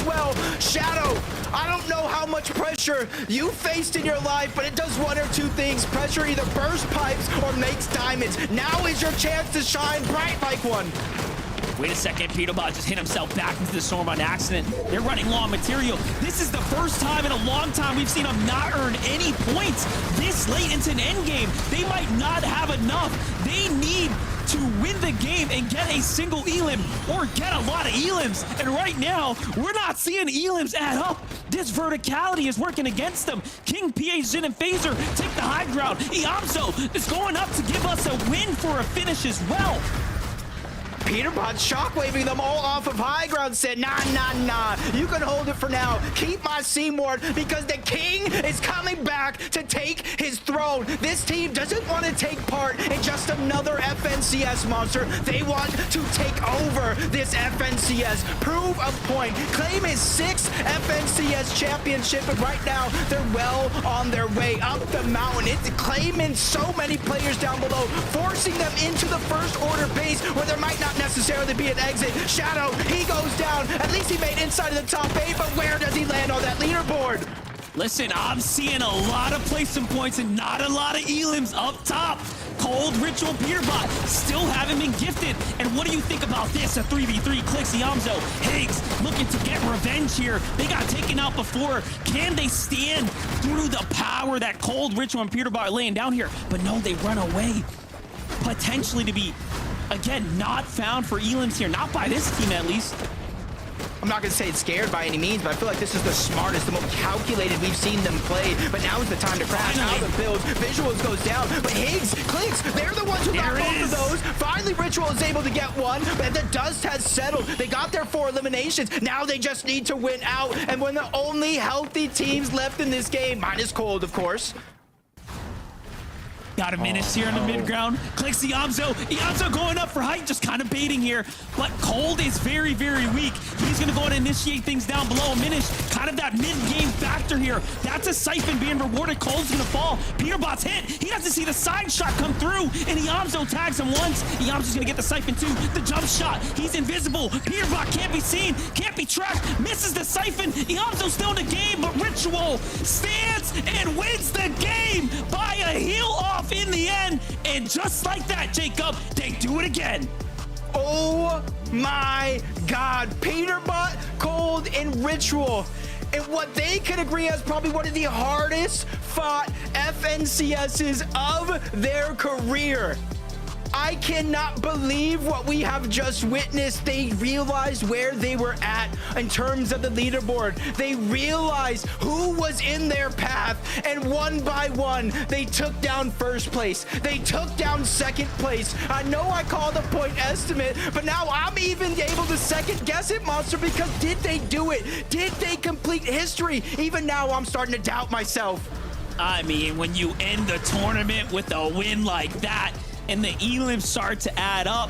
as well. Shadow, I don't know how much pressure you faced in your life, but it does one or two things. Pressure either bursts pipes or makes diamonds. Now is your chance to shine bright like one. Wait a second, Peterbot just hit himself back into the storm on accident. They're running low on material. This is the first time in a long time we've seen them not earn any points this late into an end game. They might not have enough. They need to win the game and get a single elim or get a lot of elims. And right now, we're not seeing elims add up. This verticality is working against them. King, PA, Jhin, and Phaser take the high ground. Iamso is going up to give us a win for a finish as well. Peterbot shockwaving them all off of high ground, said, nah, you can hold it for now. Keep my Seymour, because the king is coming back to take his throne. This team doesn't want to take part in just another FNCS monster. They want to take over this FNCS, prove a point, claim his 6th FNCS championship, and right now they're well on their way up the mountain. It's claiming so many players down below, forcing them into the first order base where there might not necessarily be an exit. Shadow, he goes down. At least he made inside of the top 8, but where does he land on that leaderboard? Listen, I'm seeing a lot of placement points and not a lot of elims up top. Cold, Ritual, Peterbot still haven't been gifted. And what do you think about this? A 3v3, Clix, Iamso, Higgs looking to get revenge here. They got taken out before. Can they stand through the power that Cold, Ritual, and Peterbot are laying down here? But no, they run away. Potentially to be, again, not found for elims here. Not by this team, at least. I'm not going to say it's scared by any means, but I feel like this is the smartest, the most calculated we've seen them play. But now is the time to crash. Now the build, Visuals goes down, but Higgs, Clix, they're the ones who got both of those. Finally, Ritual is able to get one, but the dust has settled. They got their 4 eliminations. Now they just need to win out. And when the only healthy teams left in this game, minus Cold, of course. Got a Minish here in the mid ground. Clicks Iamso. Iamso going up for height, just kind of baiting here. But Cold is very, very weak. He's going to go and initiate things down below. Minish, kind of that mid-game factor here. That's a Siphon being rewarded. Cold's going to fall. Peterbot's hit. He doesn't see the side shot come through, and Iamso tags him once. Iamso's going to get the Siphon too. The jump shot. He's invisible. Peterbot can't be seen, can't be tracked. Misses the Siphon. Iamso's still in the game, but Ritual stands and wins the game by a heal off in the end. And just like that, Jacob, they do it again. Oh my God, Peterbot, Cold, and Ritual. And what they could agree as probably one of the hardest fought FNCSs of their career. I cannot believe what we have just witnessed. They realized where they were at in terms of the leaderboard. They realized who was in their path, and one by one, they took down first place. They took down second place. I know I called a point estimate, but now I'm even able to second guess it, Monster, because did they do it? Did they complete history? Even now, I'm starting to doubt myself. I mean, when you end the tournament with a win like that, and the elims start to add up,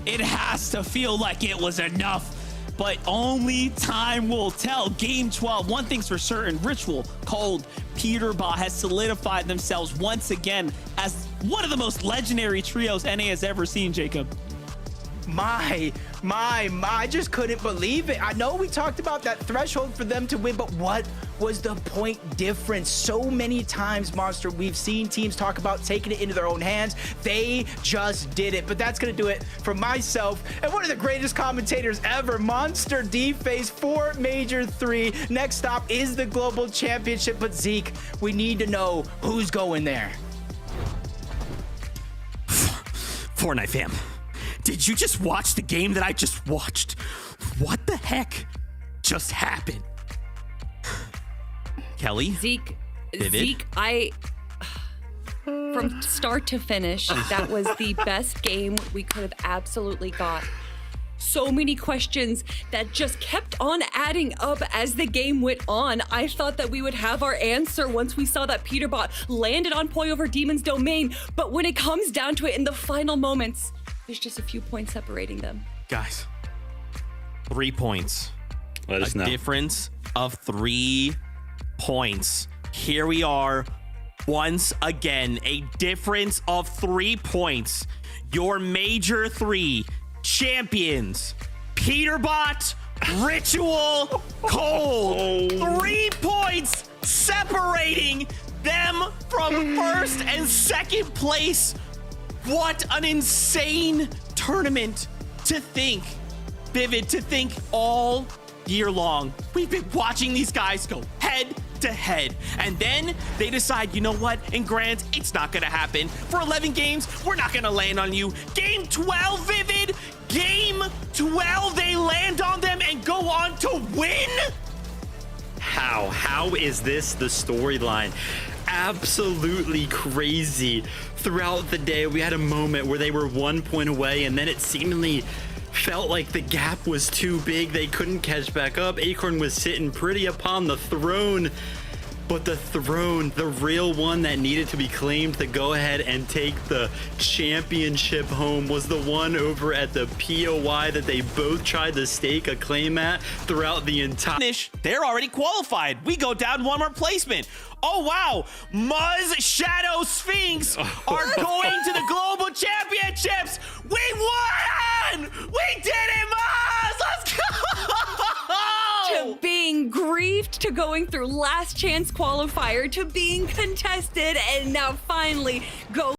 it has to feel like it was enough. But only time will tell. Game 12, one thing's for certain, Ritual, Cold, Peterbot has solidified themselves once again as one of the most legendary trios NA has ever seen, Jacob. My, I just couldn't believe it. I know we talked about that threshold for them to win, but what was the point difference? So many times, Monster, we've seen teams talk about taking it into their own hands. They just did it. But that's going to do it for myself and one of the greatest commentators ever, Monster D-Face for Major 3. Next stop is the Global Championship. But Zeke, we need to know who's going there. Fortnite fam. Did you just watch the game that I just watched? What the heck just happened? Kelly? Zeke, Vivid? from start to finish, that was the best game we could have absolutely got. So many questions that just kept on adding up as the game went on. I thought that we would have our answer once we saw that Peterbot landed on Poi over Demon's Domain, but when it comes down to it in the final moments, there's just a few points separating them. Guys, 3 points. Let us know. Difference of 3 points. Here we are once again, a difference of 3 points. Your Major 3 champions, Peterbot, Ritual, Cold. 3 points separating them from first and second place. What an insane tournament to think. Vivid to think all year long. We've been watching these guys go head to head, and then they decide, you know what, in Grant, it's not gonna happen. For 11 games, we're not gonna land on you. Game 12, Vivid, game 12, they land on them and go on to win? How is this the storyline? Absolutely crazy. Throughout the day, we had a moment where they were 1 point away, and then it seemingly felt like the gap was too big. They couldn't catch back up. Acorn was sitting pretty upon the throne, but the throne, the real one that needed to be claimed to go ahead and take the championship home, was the one over at the POI that they both tried to stake a claim at throughout the entire Finish, they're already qualified. We go down one more placement. Oh wow, Muzz, Shadow, Sphinx are going to the global championships. We won! We did it, Muzz! Let's go! To being grieved, to going through last chance qualifier, to being contested, and now finally go